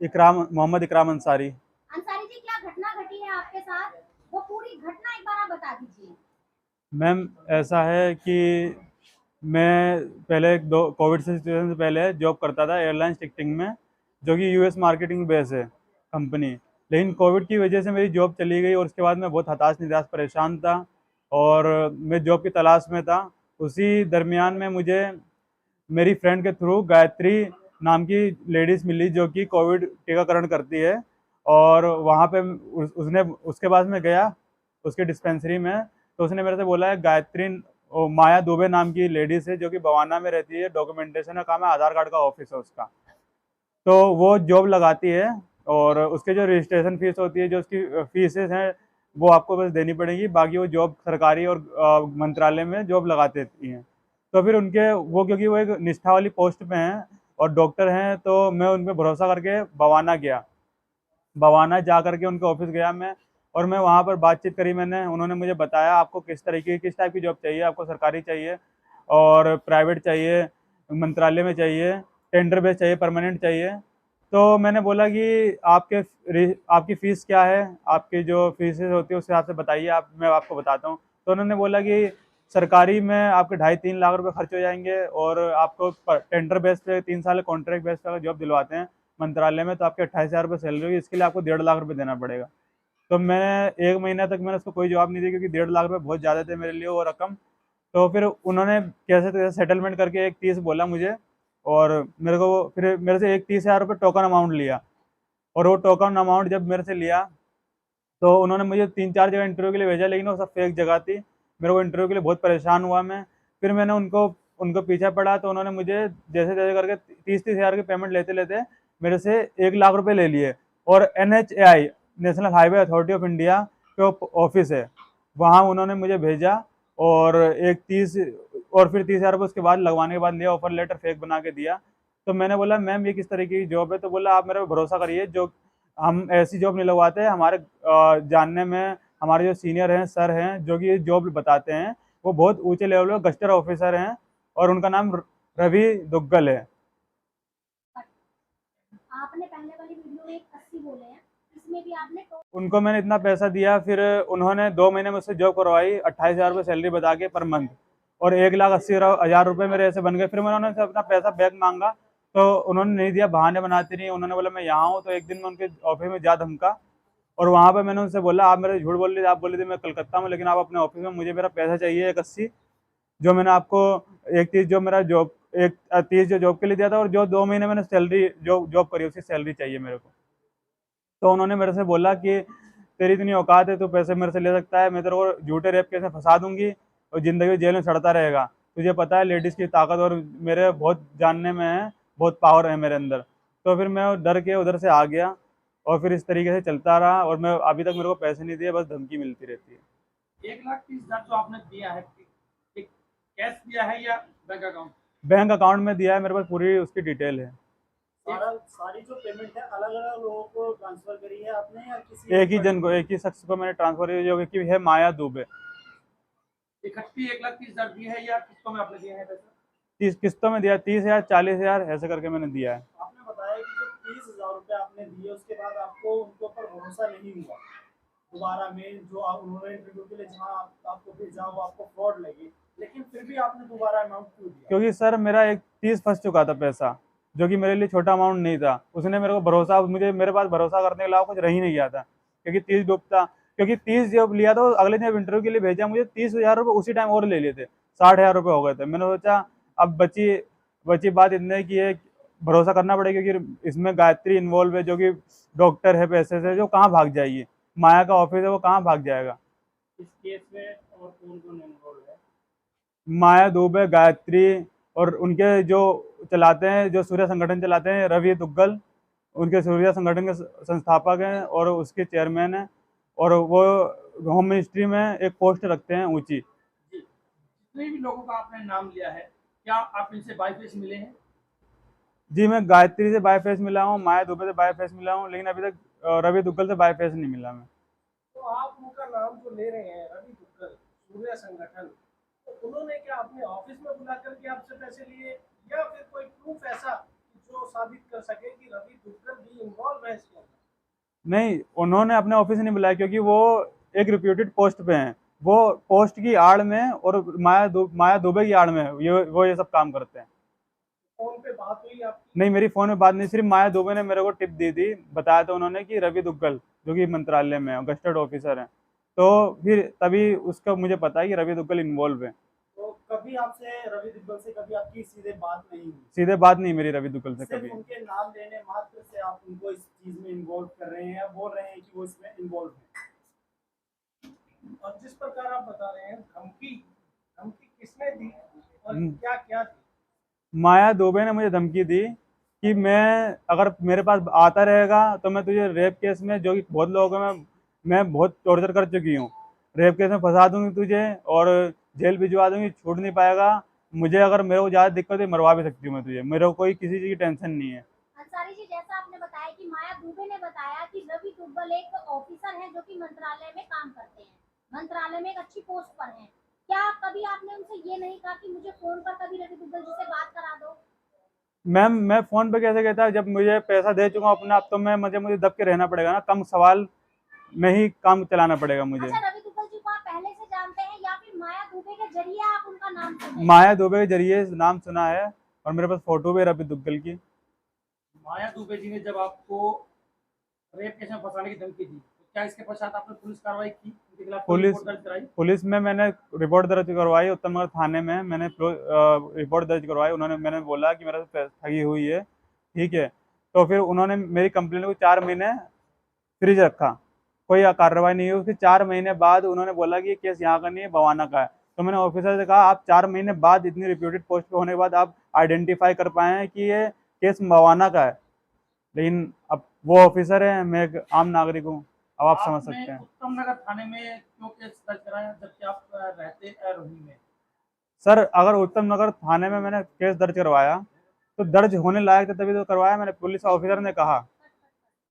इकराम, मोहम्मद इकराम अंसारी। अंसारी जी, क्या घटना घटी है आपके साथ? वो पूरी घटना एक बार आप बता दीजिए। मैम, ऐसा है कि मैं पहले दो कोविड से सिचुएशन से पहले जॉब करता था एयरलाइंस टिकटिंग में, जो कि यूएस मार्केटिंग बेस है कंपनी। लेकिन कोविड की वजह से मेरी जॉब चली गई और उसके बाद मैं बहुत हताश निराश परेशान था और मैं जॉब की तलाश में था। उसी दरमियान में मुझे मेरी फ्रेंड के थ्रू गायत्री नाम की लेडीज़ मिली, जो कि कोविड टीकाकरण करती है। और वहाँ पे उसने उसके पास में गया, उसके डिस्पेंसरी में। तो उसने मेरे से बोला है गायत्री, माया दुबे नाम की लेडीज़ है, जो कि बवाना में रहती है, डॉक्यूमेंटेशन का काम है, आधार कार्ड का ऑफिस है उसका। तो वो जॉब लगाती है और उसके जो रजिस्ट्रेशन फीस होती है, जो उसकी फीसेस हैं, वो आपको बस देनी पड़ेगी। बाकी वो जॉब सरकारी और मंत्रालय में जॉब लगा देती हैं। तो फिर उनके वो, क्योंकि वो एक निष्ठा वाली पोस्ट पे हैं और डॉक्टर हैं, तो मैं उन पर भरोसा करके बवाना गया। बवाना जा करके उनके ऑफिस गया मैं, और मैं वहाँ पर बातचीत करी मैंने। उन्होंने मुझे बताया आपको किस तरीके किस टाइप की जॉब चाहिए, आपको सरकारी चाहिए और प्राइवेट चाहिए, मंत्रालय में चाहिए, टेंडर बेस चाहिए, परमानेंट चाहिए। तो मैंने बोला कि आपकी फ़ीस क्या है, आपकी जो फीसेस होती है उस हिसाब से बताइए, आप मैं आपको बताता हूँ। तो उन्होंने बोला कि सरकारी में आपके 2.5-3 लाख रुपए खर्च हो जाएंगे और आपको टेंडर बेस पे 3 साल कॉन्ट्रैक्ट बेस पर जॉब दिलवाते हैं मंत्रालय में, तो आपके 28,000 रुपये सैलरी होगी, इसके लिए आपको 1.5 लाख रुपए देना पड़ेगा। तो मैं 1 महीना तक मैंने उसको कोई जवाब नहीं दिया, क्योंकि 1.5 लाख रुपए बहुत ज़्यादा थे मेरे लिए वो रकम। तो फिर उन्होंने कैसे तैसे सेटलमेंट करके 1.30 बोला मुझे, और मेरे को फिर मेरे से 31,000 रुपये टोकन अमाउंट लिया। और वो टोकन अमाउंट जब मेरे से लिया, तो उन्होंने मुझे 3-4 जगह इंटरव्यू के लिए भेजा, लेकिन वो सब फेक जगह थी। मेरे को इंटरव्यू के लिए बहुत परेशान हुआ मैं। फिर मैंने उनको उनको पीछे पड़ा, तो उन्होंने मुझे जैसे तैसे करके 30-30 हज़ार की पेमेंट लेते लेते मेरे से 1 लाख रुपए ले लिए। और NHAI, national highway authority of India के ऑफिस है, वहाँ उन्होंने मुझे भेजा। और एक 30 और फिर 30,000 रुपये उसके बाद लगवाने के बाद लिया, ऑफर लेटर फेक बना के दिया। तो मैंने बोला मैम ये किस तरीके की जॉब है? तो बोला आप मेरे पे भरोसा करिए, जो हम ऐसी जॉब नहीं लगवाते। हमारे जानने में हमारे जो सीनियर हैं, सर हैं, जो कि ये जॉब बताते हैं, वो बहुत ऊंचे लेवल पे गस्टर ऑफिसर हैं, और उनका नाम रवि दुग्गल है। आपने पहले वाली वीडियो में 80 बोले हैं, इसमें भी आपने उनको मैंने इतना पैसा दिया, फिर उन्होंने 2 महीने में उससे जॉब करवाई, 28,000 रुपये सैलरी बता के पर मंथ, और 1,80,000 रुपये मेरे ऐसे बन गए। फिर मैंने उन्होंने अपना पैसा बैक मांगा, तो उन्होंने नहीं दिया, बहाने बनाती रही। उन्होंने बोला मैं यहाँ हूँ। तो एक दिन मैं उनके ऑफिस में जा धमका, और वहाँ पे मैंने उनसे बोला आप मेरे झूठ बोल रहे थे, आप बोले थे मैं कलकत्ता में, लेकिन आप अपने ऑफिस में, मुझे मेरा पैसा चाहिए 180, जो मैंने आपको 1 30 जो मेरा जॉब 1 30 जो जॉब के लिए दिया था, और जो 2 महीने मैंने सैलरी जो जॉब करी उसकी सैलरी चाहिए मेरे को। तो उन्होंने मेरे से बोला कि तेरी इतनी औकात है, तो पैसे मेरे से ले सकता है, मैं तेरे को झूठे रेप केस में फंसा दूंगी और ज़िंदगी जेल में सड़ता रहेगा। तुझे पता है लेडीज़ की ताकत, और मेरे बहुत जानने में है, बहुत पावर है मेरे अंदर। तो फिर मैं डर के उधर से आ गया, और फिर इस तरीके से चलता रहा, और मैं अभी तक मेरे को पैसे नहीं दिए, बस धमकी मिलती रहती है। 1,30,000 जो आपने दिया है, एक कैश दिया है या बैंक अकाउंट? बैंक अकाउंट में दिया है, मेरे पास पूरी उसकी डिटेल है। सारी जो पेमेंट है अलग अलग लोगों को ट्रांसफर करी है आपने या किसी एक ही जन को, एक ही शख्स को मैंने ट्रांसफर किया, जो कि है माया दुबे। इकट्ठी 1,30,000 दी है या किस्तों में आपने दिया है पैसा? 30 किस्तों में दिया, 30,000 40,000 ऐसे करके मैंने दिया है। आपने बताया कि जो 30,000 रुपए आपने दिए उसके बाद आपको उनके ऊपर भरोसा नहीं हुआ दोबारा में, जो उन्होंने इंटरव्यू के लिए जहाँ आपको भेजा वो आपको फ्रॉड लगी, लेकिन फिर भी आपने दोबारा अमाउंट क्यों दिया? क्योंकि सर मेरा एक 30 फंस चुका था पैसा, जो कि मेरे लिए छोटा अमाउंट नहीं था। उसने मेरे को भरोसा, मुझे मेरे पास भरोसा करने के अलावा कुछ रह ही नहीं गया था, क्योंकि 30 डूबता। क्योंकि 30 जब लिया तो अगले दिन जब इंटरव्यू के लिए भेजा, मुझे 30,000 रुपये उसी टाइम और ले लिए थे, 60,000 रुपये हो गए थे। मैंने सोचा अब बची बची बात इतने की है, भरोसा करना पड़ेगा, क्योंकि इसमें गायत्री इन्वॉल्व है, जो कि डॉक्टर है पैसे से, जो कहाँ भाग जाएगी, माया का ऑफिस है, वो कहाँ भाग जाएगा। इस केस में और कौन कौन इन्वॉल्व है? माया दुबे, गायत्री, और उनके जो चलाते हैं, जो सूर्य संगठन चलाते हैं, रवि दुग्गल, उनके सूर्य संगठन के संस्थापक हैं और उसके चेयरमैन हैं। और वो होम मिनिस्ट्री में एक पोस्ट रखते हैं ऊंची। जी, जितने भी लोगों का आपने नाम लिया है, क्या आप इनसे बाई फेस मिले हैं? जी, मैं गायत्री से बाय फेस मिला हूँ, माया दुबे से बाय फेस मिला हूँ, लेकिन अभी तक रवि दुग्गल से बाय फेस नहीं मिला मैं। तो आप उनका नाम जो ले रहे हैं, रवि दुग्गल, सूर्य संगठन, तो उन्होंने क्या अपने ऑफिस में बुला करके आपसे पैसे लिए या फिर कोई प्रूफ ऐसा जो साबित कर सके कि रवि दुग्गल भी इन्वॉल्व बहस किया? नहीं, उन्होंने अपने ऑफिस नहीं बुलाया क्योंकि वो एक रिप्यूटेड पोस्ट पे हैं। वो पोस्ट की आड़ में और माया दुबे की आड़ में वो ये सब काम करते हैं। फोन पे बात हुई आपकी? नहीं, मेरी फोन में बात नहीं, सिर्फ माया दुबे ने मेरे को टिप दी थी, बताया था उन्होंने कि रवि दुग्गल जो कि मंत्रालय में गस्टेड ऑफिसर हैं, तो फिर तभी उसका मुझे पता है कि रवि दुग्गल इन्वॉल्व है। तो कभी आपसे रवि दुग्गल से कभी आपकी सीधे बात नहीं हुई? सीधे बात नहीं मेरी रवि दुग्गल से सिर्फ कभी। उनके नाम लेने मात्र से आप उनको इस चीज में इन्वॉल्व कर रहे हैं या बोल रहे हैं कि वो इसमें इन्वॉल्व है? और जिस प्रकार आप बता रहे हैं धमकी, धमकी किसने दी और क्या क्या दी? माया दुबे ने मुझे धमकी दी कि मैं अगर मेरे पास आता रहेगा तो मैं तुझे रेप केस में, जो कि बहुत लोगों को मैं बहुत टॉर्चर कर चुकी हूँ, रेप केस में फंसा दूंगी तुझे और जेल भिजवा दूंगी, छूट नहीं पाएगा। मुझे अगर मेरे को ज़्यादा दिक्कत है मरवा भी सकती हूँ मैं तुझे, मेरे को कोई किसी चीज़ की टेंशन नहीं है। अंसारी जी, जैसा आपने बताया कि माया दुबे ने बताया कि रवि दुग्गल एक ऑफिसर हैं जो कि मंत्रालय में काम करते हैं, मंत्रालय में एक अच्छी पोस्ट पर हैं। क्या कभी आपने उनसे ये नहीं कहा कि मुझे फोन पर कभी रवि दुग्गल जी से बात करा दो? मैम, मैं फ़ोन पे कैसे कहता, जब मुझे पैसा दे चुका हूँ अपने आप, तो मुझे दब के रहना पड़ेगा ना, कम सवाल में ही काम चलाना पड़ेगा मुझे। अच्छा, रवि दुग्गल जी को आप पहले से जानते हैं या फिर माया दुबे के जरिए आप उनका नाम सुने हैं? माया दुबे के जरिए नाम सुना है और मेरे पास फोटो भी है रवि दुग्गल की। माया दुबे जी ने जब आपको रेप केस में फंसाने की धमकी दी तो क्या इसके पश्चात आपने पुलिस कार्रवाई की, उनके खिलाफ कोई पुलिस रिपोर्ट दर्ज कराई? पुलिस में मैंने रिपोर्ट दर्ज करवाई, उत्तम नगर थाने में मैंने रिपोर्ट दर्ज करवाई। मैंने बोला कि मेरे से ठगी हुई है, ठीक है। तो फिर उन्होंने मेरी कंप्लेंट को 4 महीने फ्रीज रखा, कोई कार्रवाई नहीं हुई। उसके 4 महीने बाद उन्होंने बोला कि ये केस यहाँ का नहीं है, भवाना का है। तो मैंने ऑफिसर से कहा, आप 4 महीने बाद इतनी रिप्यूटेड पोस्ट पे होने के बाद आप आइडेंटिफाई कर पाए हैं कि ये केस भवाना का है, लेकिन अब वो ऑफिसर है, मैं एक आम नागरिक हूँ, अब आप समझ आपने सकते हैं। उत्तम नगर थाने में क्यों केस दर्ज कराया जबकि आप रहते रोहिणी में? सर, अगर उत्तम नगर थाने में मैंने केस दर्ज करवाया तो दर्ज होने लायक था तभी तो करवाया मैंने, पुलिस ऑफिसर ने कहा।